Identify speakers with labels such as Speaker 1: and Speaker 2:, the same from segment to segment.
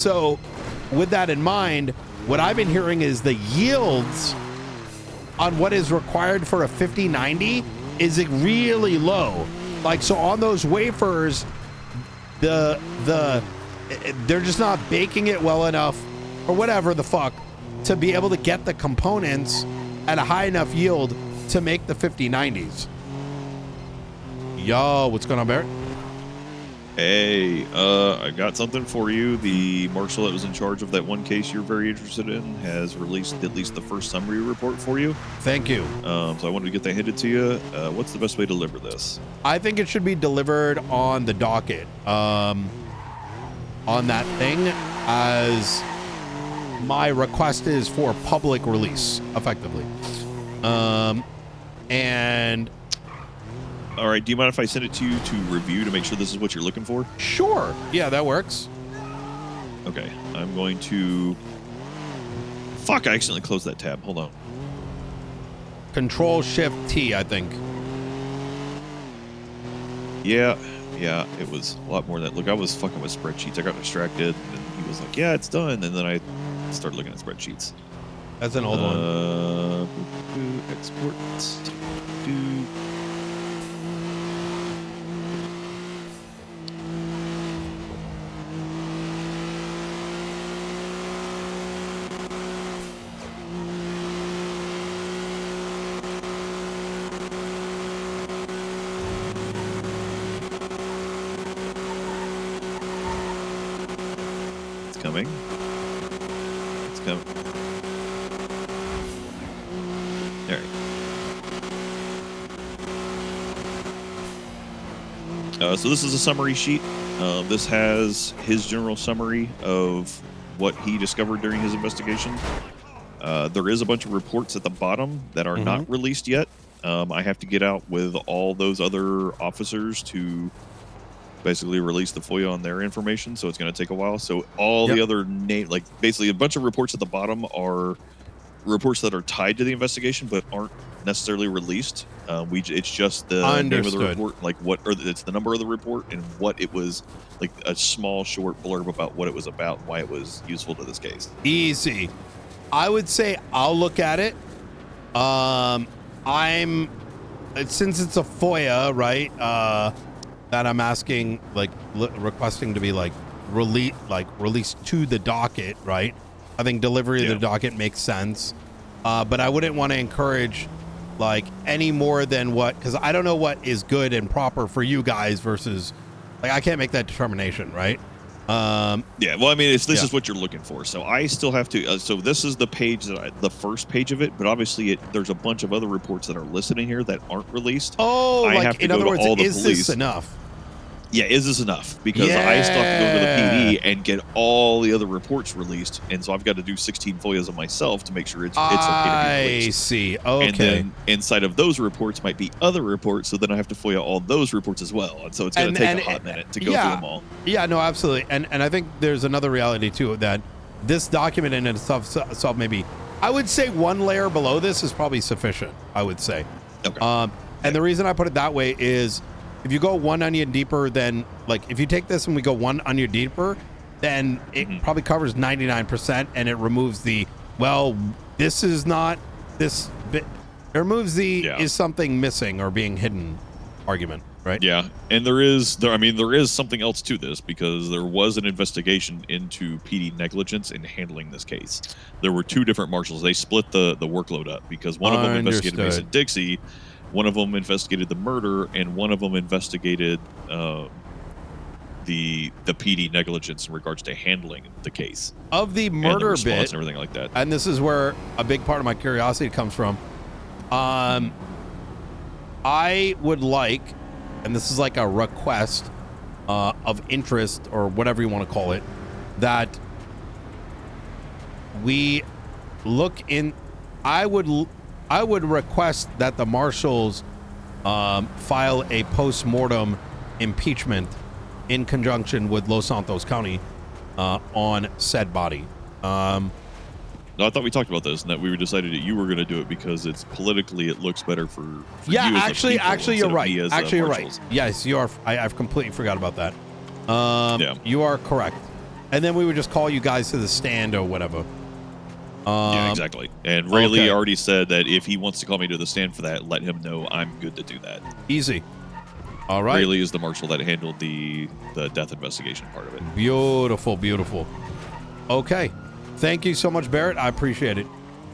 Speaker 1: So with that in mind, what I've been hearing is the yields on what is required for a 5090 is really low. Like, so on those wafers, they're just not baking it well enough or whatever the fuck to be able to get the components at a high enough yield to make the 5090s. Yo, what's going on, Barrett?
Speaker 2: Hey, I got something for you. The marshal that was in charge of that one case you're very interested in has released at least the first summary report for you.
Speaker 1: Thank you.
Speaker 2: So I wanted to get that handed to you. What's the best way to deliver this?
Speaker 1: I think it should be delivered on the docket, on that thing, as my request is for public release, effectively. And
Speaker 2: all right, do you mind if I send it to you to review to make sure this is what you're looking for?
Speaker 1: Sure. Yeah, that works.
Speaker 2: Okay, I'm going to... Fuck, I accidentally closed that tab. Hold on.
Speaker 1: Control-Shift-T, I think.
Speaker 2: Yeah, it was a lot more than that. Look, I was fucking with spreadsheets. I got distracted, and he was like, yeah, it's done. And then I started looking at spreadsheets.
Speaker 1: That's an old one.
Speaker 2: Export. Coming. It's coming. All right. So this is a summary sheet. This has his general summary of what he discovered during his investigation. There is a bunch of reports at the bottom that are not released yet. I have to get out with all those other officers to basically release the FOIA on their information, so it's going to take a while. So all the other like basically a bunch of reports at the bottom are reports that are tied to the investigation but aren't necessarily released. It's just the name of the report, like it's the number of the report and what it was, like a small short blurb about what it was about, and why it was useful to this case.
Speaker 1: Easy. I would say I'll look at it. Since it's a FOIA, right? That I'm asking, like requesting to be released to the docket, right? I think delivery of the docket makes sense, but I wouldn't want to encourage like any more than what, because I don't know what is good and proper for you guys versus, like, I can't make that determination, right?
Speaker 2: Yeah, well, I mean, this is what you're looking for. So I still have to. So this is the page the first page of it, but obviously there's a bunch of other reports that are listed in here that aren't released.
Speaker 1: Oh,
Speaker 2: I have to
Speaker 1: in
Speaker 2: go
Speaker 1: other
Speaker 2: to
Speaker 1: words,
Speaker 2: all the
Speaker 1: is
Speaker 2: police.
Speaker 1: this enough?
Speaker 2: Yeah, is this enough? Because I still have to go to the PD and get all the other reports released, and so I've got to do 16 FOIAs on myself to make sure it's okay to be released.
Speaker 1: I see. Okay.
Speaker 2: And then inside of those reports might be other reports, so then I have to FOIA all those reports as well, and so it's going to take a hot minute to go through them all.
Speaker 1: Yeah, no, absolutely. And I think there's another reality too, that this document in itself maybe, I would say one layer below this is probably sufficient, I would say.
Speaker 2: Okay.
Speaker 1: And the reason I put it that way is, if you go one onion deeper, then like if you take this and we go one onion deeper, then it probably covers 99%, and it removes the, well, this is not this bit. It removes the is something missing or being hidden argument, right?
Speaker 2: Yeah, and there is something else to this, because there was an investigation into PD negligence in handling this case. There were two different marshals. They split the workload up, because one of them investigated Mason Dixie. One of them investigated the murder, and one of them investigated the PD negligence in regards to handling the case.
Speaker 1: Of the murder
Speaker 2: bit and everything like that.
Speaker 1: And this is where a big part of my curiosity comes from. I would like, and this is like a request of interest or whatever you want to call it, that we look in. I would request that the marshals file a post-mortem impeachment in conjunction with Los Santos County on said body.
Speaker 2: No, I thought we talked about this, and that we decided that you were going to do it because it's politically, it looks better for
Speaker 1: yeah,
Speaker 2: you
Speaker 1: actually, you're right. Actually, you're right.
Speaker 2: Marshals.
Speaker 1: Yes, you are. I've completely forgot about that.
Speaker 2: Yeah.
Speaker 1: You are correct. And then we would just call you guys to the stand or whatever.
Speaker 2: Yeah, exactly. And Rayleigh
Speaker 1: okay.
Speaker 2: already said that if he wants to call me to the stand for that, let him know I'm good to do that.
Speaker 1: Easy. All right.
Speaker 2: Rayleigh is the marshal that handled the death investigation part of it.
Speaker 1: Beautiful, beautiful. Okay. Thank you so much, Barrett. I appreciate it.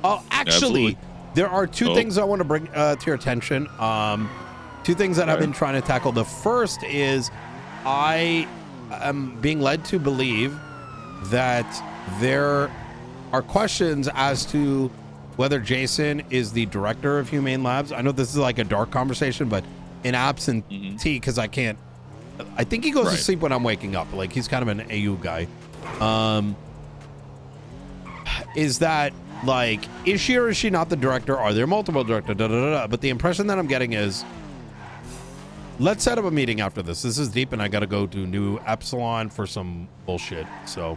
Speaker 1: Oh, actually,
Speaker 2: Absolutely.
Speaker 1: there are two things I want to bring to your attention. Two things that I've been trying to tackle. The first is I am being led to believe that there are questions as to whether Jason is the director of Humane Labs. I know this is like a dark conversation, but in absentee, because I think he goes to sleep when I'm waking up. Like, he's kind of an AU guy. Is that, like, is she or is she not the director? Are there multiple directors? But the impression that I'm getting is, let's set up a meeting after this. This is deep, and I got to go to New Epsilon for some bullshit. So,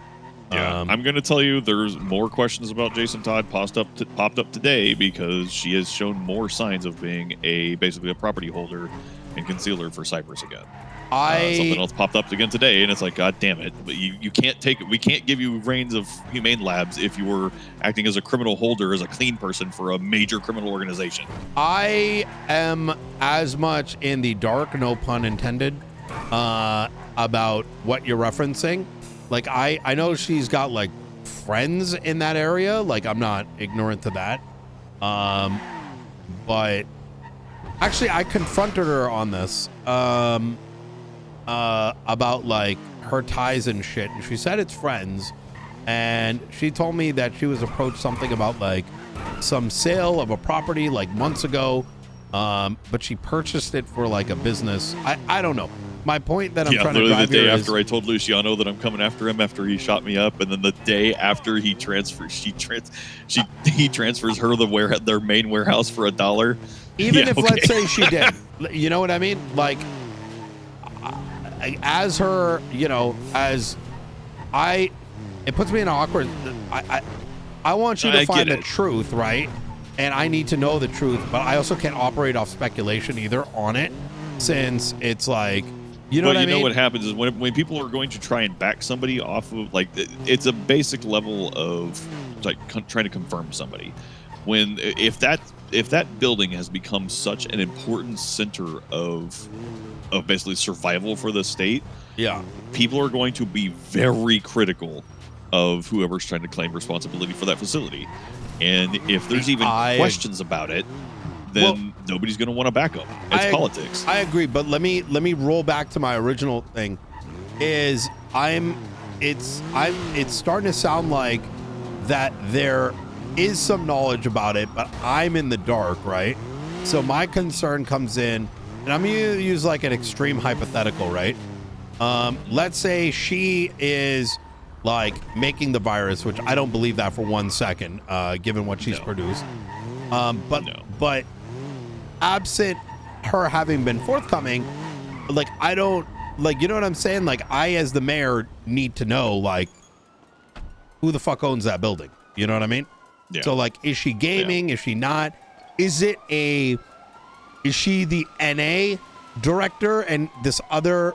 Speaker 2: yeah, I'm going to tell you there's more questions about Jason Todd popped up today because she has shown more signs of being basically a property holder and concealer for Cyprus again. Something else popped up again today, and it's like, God damn it! But you can't take it. We can't give you reins of Humane Labs if you were acting as a criminal holder, as a clean person for a major criminal organization.
Speaker 1: I am as much in the dark, no pun intended, about what you're referencing. Like, I know she's got like friends in that area. Like, I'm not ignorant to that. But actually, I confronted her on this. About like her ties and shit, and she said it's friends, and she told me that she was approached something about like some sale of a property like months ago, but she purchased it for like a business. I don't know. My point that I'm trying to drive
Speaker 2: the day
Speaker 1: here
Speaker 2: after I told Luciano that I'm coming after him after he shot me up, and then the day after he transfers, he transfers her their main warehouse for $1.
Speaker 1: Even if let's say she did, you know what I mean? Like, as her, you know, it puts me in an awkward. I want you to find the truth, right? And I need to know the truth, but I also can't operate off speculation either on it, since it's like, you know what I mean?
Speaker 2: You know what happens is when people are going to try and back somebody off of, like, it's a basic level of like trying to confirm somebody. If that building has become such an important center of basically survival for the state, people are going to be very critical of whoever's trying to claim responsibility for that facility. And if there's even questions about it, then nobody's going to want to back them. It's politics.
Speaker 1: I agree, but let me roll back to my original thing. It's starting to sound like that there is some knowledge about it, but I'm in the dark, right? So my concern comes in, and I'm going to use like an extreme hypothetical, right? Let's say she is like making the virus, which I don't believe that for 1 second, given what she's produced. But absent her having been forthcoming, like, I don't, like, you know what I'm saying? Like, I, as the mayor, need to know, like, who the fuck owns that building? You know what I mean? Yeah. So, like, is she gaming? Yeah. Is she not? Is she the NA director, and this other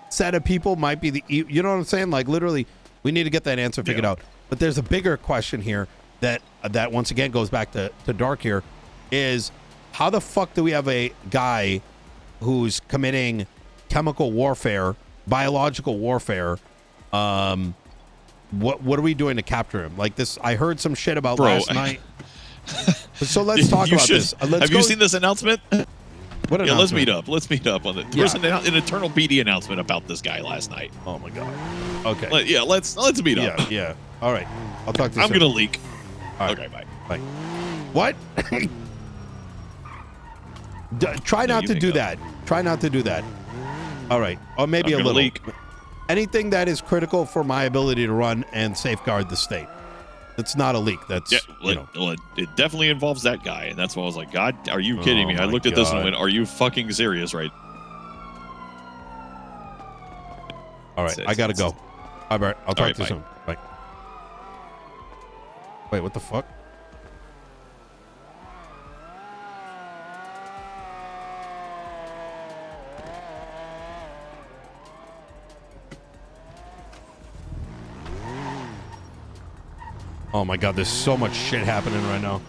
Speaker 1: set of people might be the, you know what I'm saying? Like, literally, we need to get that answer figured out. But there's a bigger question here that once again goes back to dark here, is how the fuck do we have a guy who's committing chemical warfare, biological warfare? What are we doing to capture him? Like this, I heard some shit about last night. So let's talk about this.
Speaker 2: Have you seen this announcement?
Speaker 1: What announcement?
Speaker 2: Let's meet up on it. There was an internal PD announcement about this guy last night.
Speaker 1: Oh my god. Okay.
Speaker 2: Let's meet up.
Speaker 1: Yeah. All right. I'll talk to you soon.
Speaker 2: I'm gonna leak.
Speaker 1: All right.
Speaker 2: Okay, bye.
Speaker 1: Bye. What? Try not to do that. Try not to do that. All right. Or maybe a little.
Speaker 2: Leak.
Speaker 1: Anything that is critical for my ability to run and safeguard the state. It's not a leak. That's,
Speaker 2: it definitely involves that guy. And that's why I was like, God, are you kidding me? I looked at this and went, are you fucking serious, right?
Speaker 1: All right. I got to go. All right. I'll talk to you soon. Bye. Wait, what the fuck? Oh my God, there's so much shit happening right now.